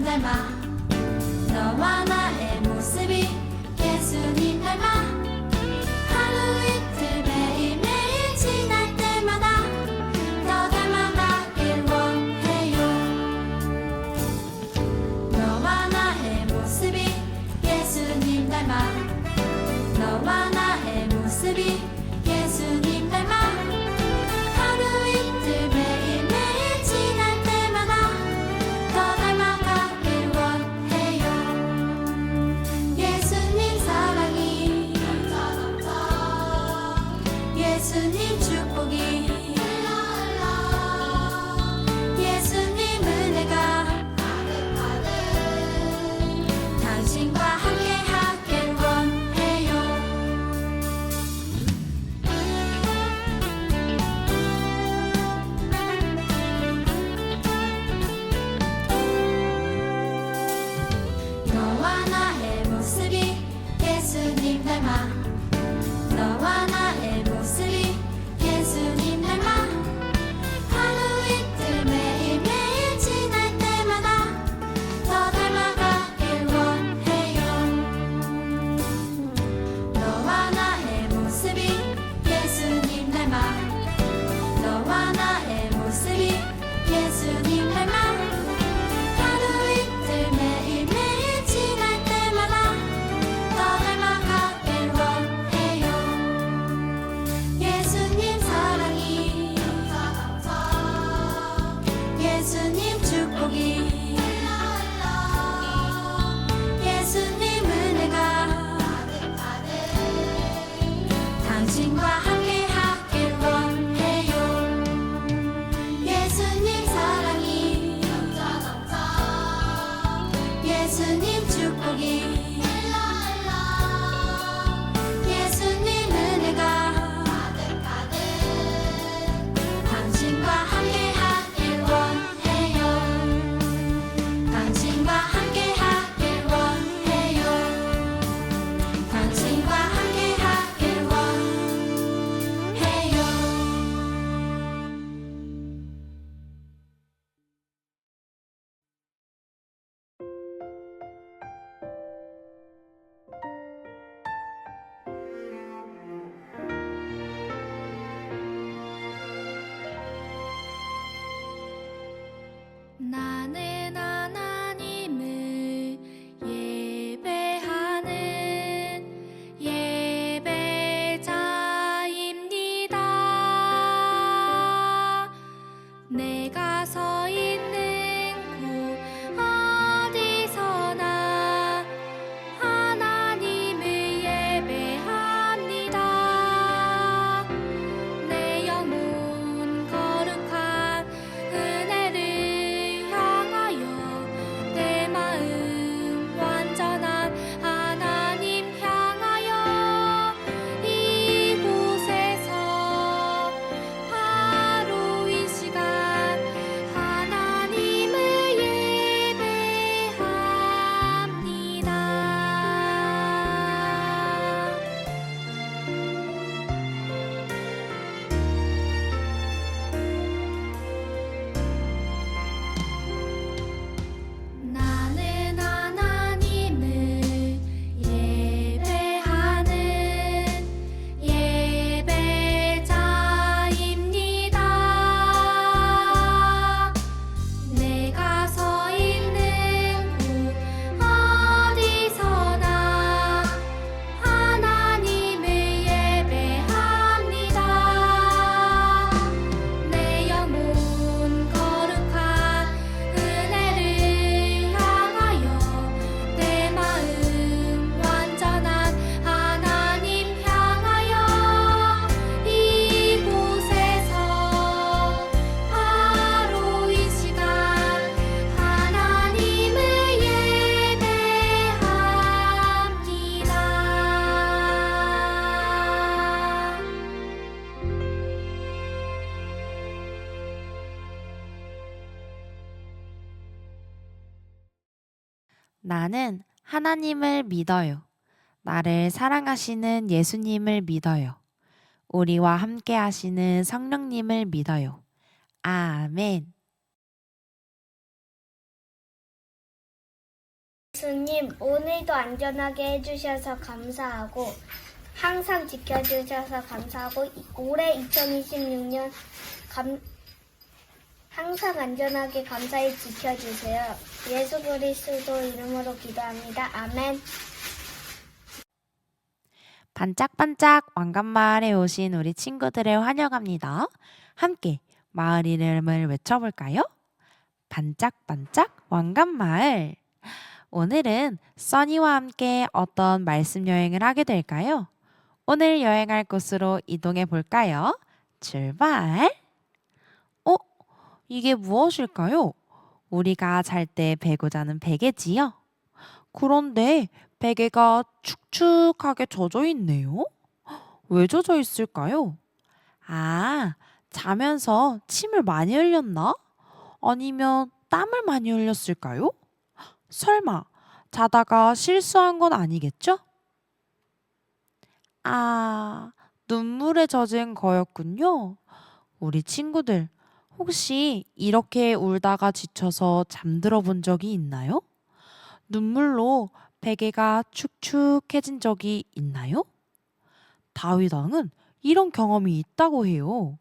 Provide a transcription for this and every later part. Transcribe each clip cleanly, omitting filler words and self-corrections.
닮아 너와 나의 모습이 예수님 닮아 하루 이틀 매일매일 지날 때마다 더 닮아가길 원해요. 너와 나의 모습이 예수님 닮아 너와 나의 모습이 예수님 닮아 하루 이틀 매일매일 지날 때마다 더 닮아가길 원해요. 예수님 사랑이 예수님 축복이 예수님 은혜가 당신과 함께 하길 원해요. 너와 나의 모습이 예수님 닮아 너와 나의 모습이 예수님 닮아 하루 이틀 매일매일 지날 때마다 더 닮아가길 원해요. 너와 나의 모습이 예수님 닮아 너와 나의 모습이 예수님 닮아 하루 이틀 매일매일 지날 때마다 더 닮아가길 원해요. 예수님 사랑이 예수님 축복이 예수님 은혜가 당신과 함께 하길 원해요. 예수님 사랑이 예수님 축복이 예수님 은혜가 당신과 함께 하길 원해요. 당신과 함께 하길 원해요. 당신과 함께 하길 원해요. 나는 하나님을 예배하는 예배자입니다. 내가 서 있는 곳 어디서나 하나님을 예배합니다. 내 영혼 거룩한 은혜를 향하여 내 마음 완전한 하나님 향하여 이곳에서 바로 이 시간 하나님을 예배합니다. 나는 하나님을 예배하는 예배자입니다. 내가 서 있는 곳 어디서나 하나님을 예배합니다. 내 영혼 거룩한 은혜를 향하여 내 마음 완전한 하나님 향하여 이곳에서 바로 이 시간 하나님을 예배합니다. 나는 하나님을 믿어요. 나를 사랑하시는 예수님을 믿어요. 우리와 함께 하시는 성령님을 믿어요. 아멘. 예수님, 오늘도 안전하게 해주셔서 감사하고 항상 지켜주셔서 감사하고 올해 2026년 항상 안전하게 감사히 지켜주세요. 예수 그리스도 이름으로 기도합니다. 아멘. 반짝반짝 왕관마을에 오신 우리 친구들을 환영합니다. 함께 마을 이름을 외쳐볼까요? 반짝반짝 왕관마을. 오늘은 써니와 함께 어떤 말씀 여행을 하게 될까요? 오늘 여행할 곳으로 이동해 볼까요? 출발! 이게 무엇일까요? 우리가 잘 때 베고 자는 베개지요? 그런데 베개가 축축하게 젖어 있네요. 왜 젖어 있을까요? 자면서 침을 많이 흘렸나? 아니면 땀을 많이 흘렸을까요? 설마 자다가 실수한 건 아니겠죠? 눈물에 젖은 거였군요. 우리 친구들, 혹시 이렇게 울다가 지쳐서 잠들어 본 적이 있나요? 눈물로 베개가 축축해진 적이 있나요? 다윗 왕은 이런 경험이 있다고 해요.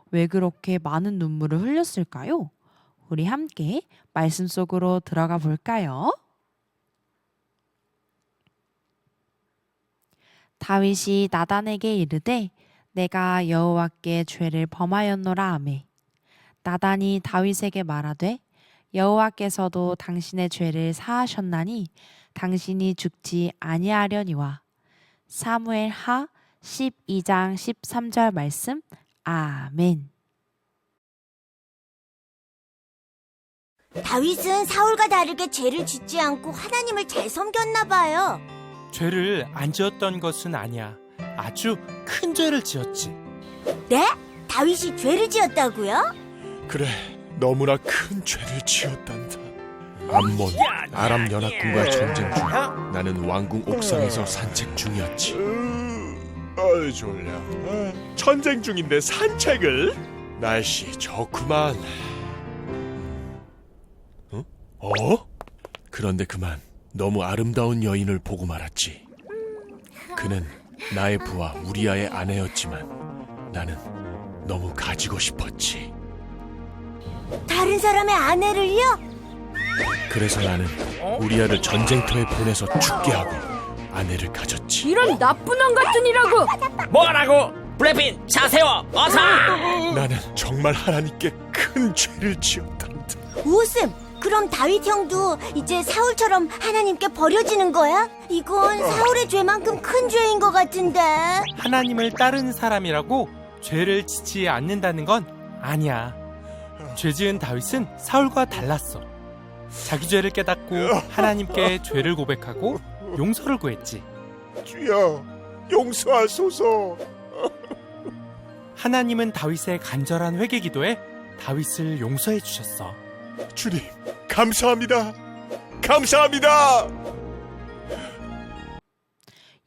왜 그렇게 많은 눈물을 흘렸을까요? 우리 함께 말씀 속으로 들어가 볼까요? 다윗이 나단에게 이르되 내가 여호와께 죄를 범하였노라 하매 나단이 다윗에게 말하되 여호와께서도 당신의 죄를 사하셨나니 당신이 죽지 아니하려니와. 사무엘하 12장 13절 말씀. 아멘. 다윗은 사울과 다르게 죄를 짓지 않고 하나님을 잘 섬겼나 봐요. 죄를 안 지었던 것은 아니야. 아주 큰 죄를 지었지. 네? 다윗이 죄를 지었다고요? 그래, 너무나 큰 죄를 지었단다. 암몬, 아람 연합군과 전쟁 중 나는 왕궁 옥상에서 산책 중이었지. 아이 졸려. 전쟁 중인데 산책을? 날씨 좋구만. 그런데 그만 너무 아름다운 여인을 보고 말았지. 그는 나의 부하 우리아의 아내였지만 나는 너무 가지고 싶었지. 다른 사람의 아내를요? 그래서 나는 우리아를 전쟁터에 보내서 죽게 하고 아내를 가졌지. 이런 나쁜 왕 같은 이라고! 뭐라고? 블랙핀 자세워 어서! 나는 정말 하나님께 큰 죄를 지었단다. 웃음! 그럼 다윗 형도 이제 사울처럼 하나님께 버려지는 거야? 이건 사울의 죄만큼 큰 죄인 것 같은데. 하나님을 따르는 사람이라고 죄를 짓지 않는다는 건 아니야. 죄 지은 다윗은 사울과 달랐어. 자기 죄를 깨닫고 하나님께 죄를 고백하고 용서를 구했지. 주여, 용서하소서. 하나님은 다윗의 간절한 회개 기도에 다윗을 용서해 주셨어. 주님, 감사합니다. 감사합니다.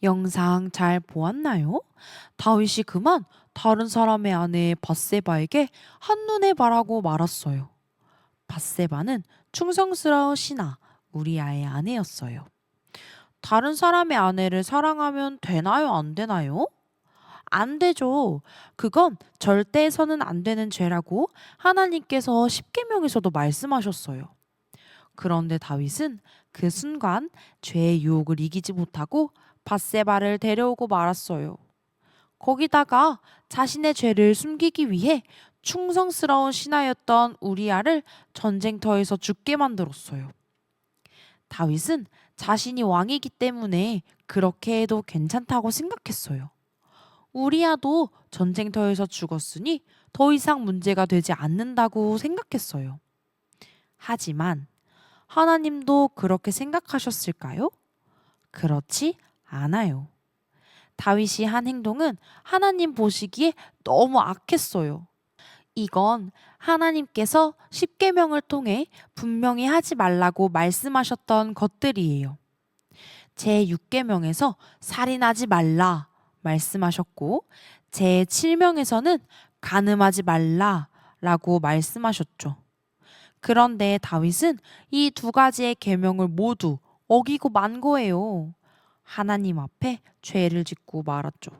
영상 잘 보았나요? 다윗이 그만 다른 사람의 아내 밧세바에게 한눈에 반하고 말았어요. 밧세바는 충성스러운 신하 우리아의 아내였어요. 다른 사람의 아내를 사랑하면 되나요? 안 되나요? 안 되죠. 그건 절대 해서는 안 되는 죄라고 하나님께서 십계명에서도 말씀하셨어요. 그런데 다윗은 그 순간 죄의 유혹을 이기지 못하고 밧세바를 데려오고 말았어요. 거기다가 자신의 죄를 숨기기 위해 충성스러운 신하였던 우리아를 전쟁터에서 죽게 만들었어요. 다윗은 자신이 왕이기 때문에 그렇게 해도 괜찮다고 생각했어요. 우리아도 전쟁터에서 죽었으니 더 이상 문제가 되지 않는다고 생각했어요. 하지만 하나님도 그렇게 생각하셨을까요? 그렇지 않아요. 다윗이 한 행동은 하나님 보시기에 너무 악했어요. 이건 하나님께서 십계명을 통해 분명히 하지 말라고 말씀하셨던 것들이에요. 제6계명에서 살인하지 말라 말씀하셨고 제7명에서는 간음하지 말라라고 말씀하셨죠. 그런데 다윗은 이 두 가지의 계명을 모두 어기고 만 거예요. 하나님 앞에 죄를 짓고 말았죠.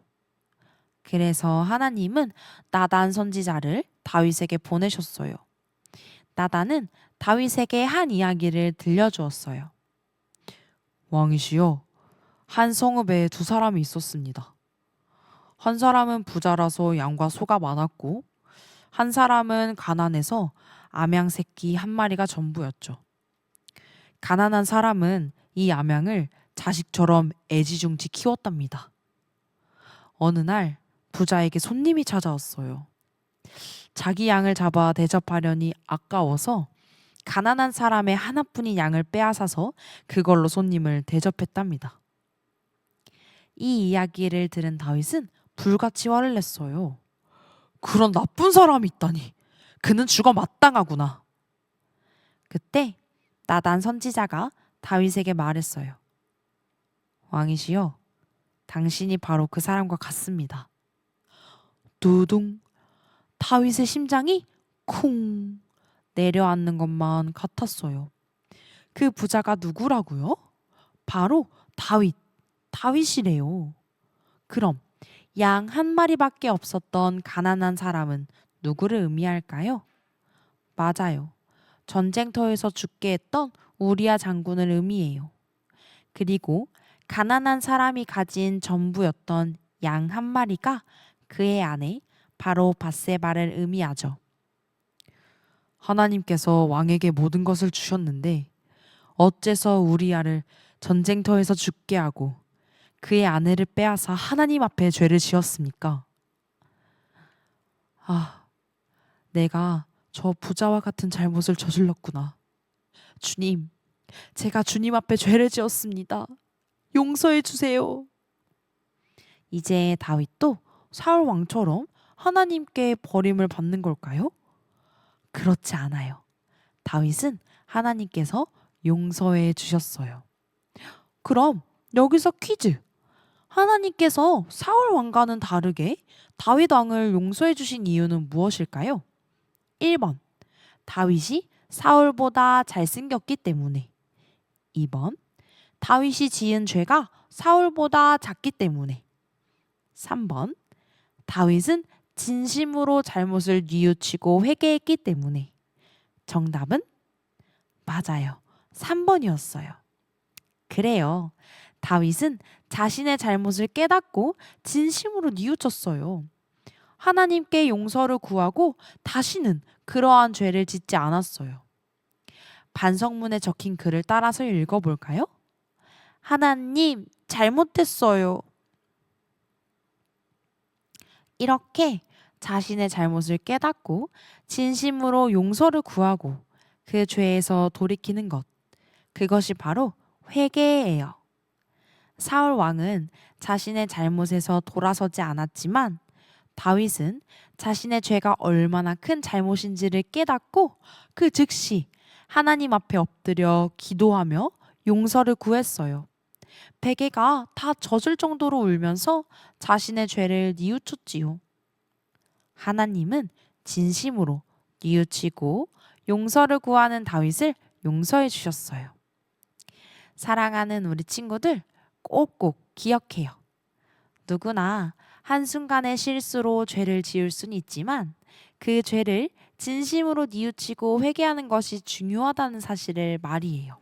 그래서 하나님은 나단 선지자를 다윗에게 보내셨어요. 나단은 다윗에게 한 이야기를 들려주었어요. 왕이시여, 한 성읍에 두 사람이 있었습니다. 한 사람은 부자라서 양과 소가 많았고, 한 사람은 가난해서 암양 새끼 한 마리가 전부였죠. 가난한 사람은 이 암양을 자식처럼 애지중지 키웠답니다. 어느 날 부자에게 손님이 찾아왔어요. 자기 양을 잡아 대접하려니 아까워서 가난한 사람의 하나뿐인 양을 빼앗아서 그걸로 손님을 대접했답니다. 이 이야기를 들은 다윗은 불같이 화를 냈어요. 그런 나쁜 사람이 있다니. 그는 죽어 마땅하구나. 그때 나단 선지자가 다윗에게 말했어요. 왕이시여, 당신이 바로 그 사람과 같습니다. 두둥. 다윗의 심장이 쿵 내려앉는 것만 같았어요. 그 부자가 누구라고요? 바로 다윗이래요. 그럼 양 한 마리밖에 없었던 가난한 사람은 누구를 의미할까요? 맞아요. 전쟁터에서 죽게 했던 우리야 장군을 의미해요. 그리고 가난한 사람이 가진 전부였던 양 한 마리가 그의 아내 바로 밧세바를 의미하죠. 하나님께서 왕에게 모든 것을 주셨는데 어째서 우리야를 전쟁터에서 죽게 하고 그의 아내를 빼앗아 하나님 앞에 죄를 지었습니까? 내가 저 부자와 같은 잘못을 저질렀구나. 주님, 제가 주님 앞에 죄를 지었습니다. 용서해 주세요. 이제 다윗도 사울 왕처럼 하나님께 버림을 받는 걸까요? 그렇지 않아요. 다윗은 하나님께서 용서해 주셨어요. 그럼 여기서 퀴즈. 하나님께서 사울 왕과는 다르게 다윗 왕을 용서해 주신 이유는 무엇일까요? 1번. 다윗이 사울보다 잘생겼기 때문에. 2번. 다윗이 지은 죄가 사울보다 작기 때문에. 3번. 다윗은 진심으로 잘못을 뉘우치고 회개했기 때문에. 정답은? 맞아요. 3번이었어요. 그래요. 다윗은 자신의 잘못을 깨닫고 진심으로 뉘우쳤어요. 하나님께 용서를 구하고 다시는 그러한 죄를 짓지 않았어요. 반성문에 적힌 글을 따라서 읽어볼까요? 하나님, 잘못했어요. 이렇게 자신의 잘못을 깨닫고 진심으로 용서를 구하고 그 죄에서 돌이키는 것, 그것이 바로 회개예요. 사울 왕은 자신의 잘못에서 돌아서지 않았지만 다윗은 자신의 죄가 얼마나 큰 잘못인지를 깨닫고 그 즉시 하나님 앞에 엎드려 기도하며 용서를 구했어요. 베개가 다 젖을 정도로 울면서 자신의 죄를 뉘우쳤지요. 하나님은 진심으로 뉘우치고 용서를 구하는 다윗을 용서해 주셨어요. 사랑하는 우리 친구들, 꼭꼭 기억해요. 누구나 한순간의 실수로 죄를 지을 수는 있지만 그 죄를 진심으로 뉘우치고 회개하는 것이 중요하다는 사실을 말이에요.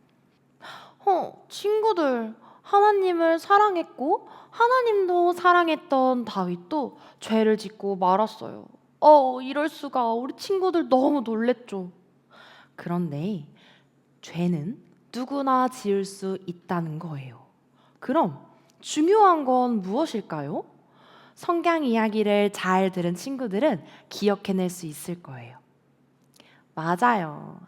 친구들, 하나님을 사랑했고 하나님도 사랑했던 다윗도 죄를 짓고 말았어요. 이럴 수가. 우리 친구들 너무 놀랬죠. 그런데 죄는 누구나 지을 수 있다는 거예요. 그럼 중요한 건 무엇일까요? 성경 이야기를 잘 들은 친구들은 기억해낼 수 있을 거예요. 맞아요.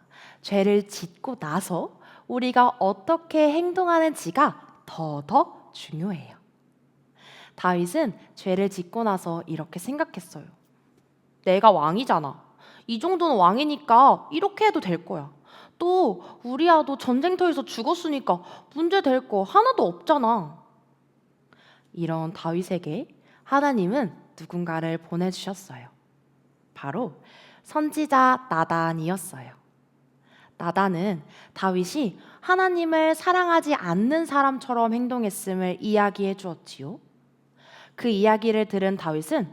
죄를 짓고 나서 우리가 어떻게 행동하는지가 더 중요해요. 다윗은 죄를 짓고 나서 이렇게 생각했어요. 내가 왕이잖아. 이 정도는 왕이니까 이렇게 해도 될 거야. 또 우리야도 전쟁터에서 죽었으니까 문제 될 거 하나도 없잖아. 이런 다윗에게 하나님은 누군가를 보내주셨어요. 바로 선지자 나단이었어요. 나단은 다윗이 하나님을 사랑하지 않는 사람처럼 행동했음을 이야기해 주었지요. 그 이야기를 들은 다윗은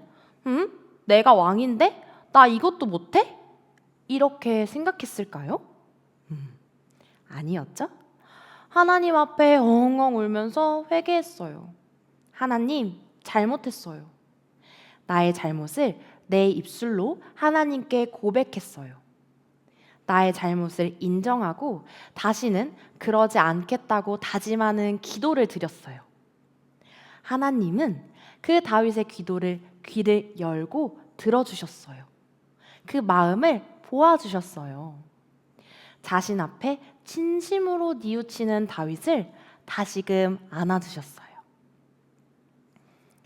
내가 왕인데? 나 이것도 못해? 이렇게 생각했을까요? 아니었죠? 하나님 앞에 엉엉 울면서 회개했어요. 하나님, 잘못했어요. 나의 잘못을 내 입술로 하나님께 고백했어요. 나의 잘못을 인정하고 다시는 그러지 않겠다고 다짐하는 기도를 드렸어요. 하나님은 그 다윗의 귀를 열고 들어주셨어요. 그 마음을 보아주셨어요. 자신 앞에 진심으로 뉘우치는 다윗을 다시금 안아주셨어요.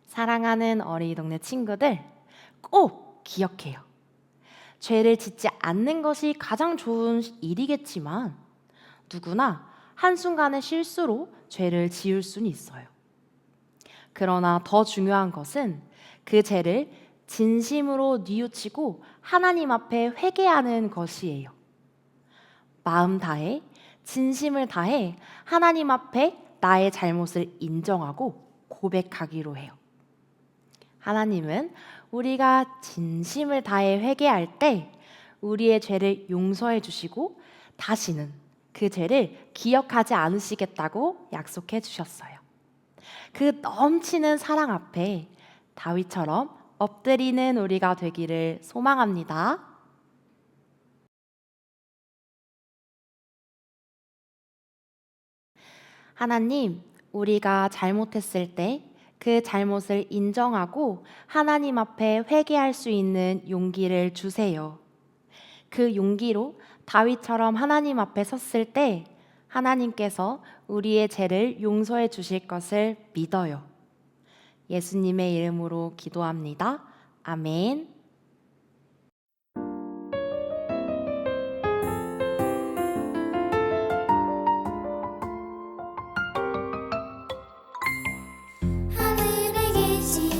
사랑하는 어린이 동네 친구들, 꼭 기억해요. 죄를 짓지 않는 것이 가장 좋은 일이겠지만 누구나 한순간의 실수로 죄를 지을 수는 있어요. 그러나 더 중요한 것은 그 죄를 진심으로 뉘우치고 하나님 앞에 회개하는 것이에요. 마음 다해, 진심을 다해 하나님 앞에 나의 잘못을 인정하고 고백하기로 해요. 하나님은 우리가 진심을 다해 회개할 때 우리의 죄를 용서해 주시고 다시는 그 죄를 기억하지 않으시겠다고 약속해 주셨어요. 그 넘치는 사랑 앞에 다윗처럼 엎드리는 우리가 되기를 소망합니다. 하나님, 우리가 잘못했을 때 그 잘못을 인정하고 하나님 앞에 회개할 수 있는 용기를 주세요. 그 용기로 다윗처럼 하나님 앞에 섰을 때 하나님께서 우리의 죄를 용서해 주실 것을 믿어요. 예수님의 이름으로 기도합니다. 아멘. 하늘에 계신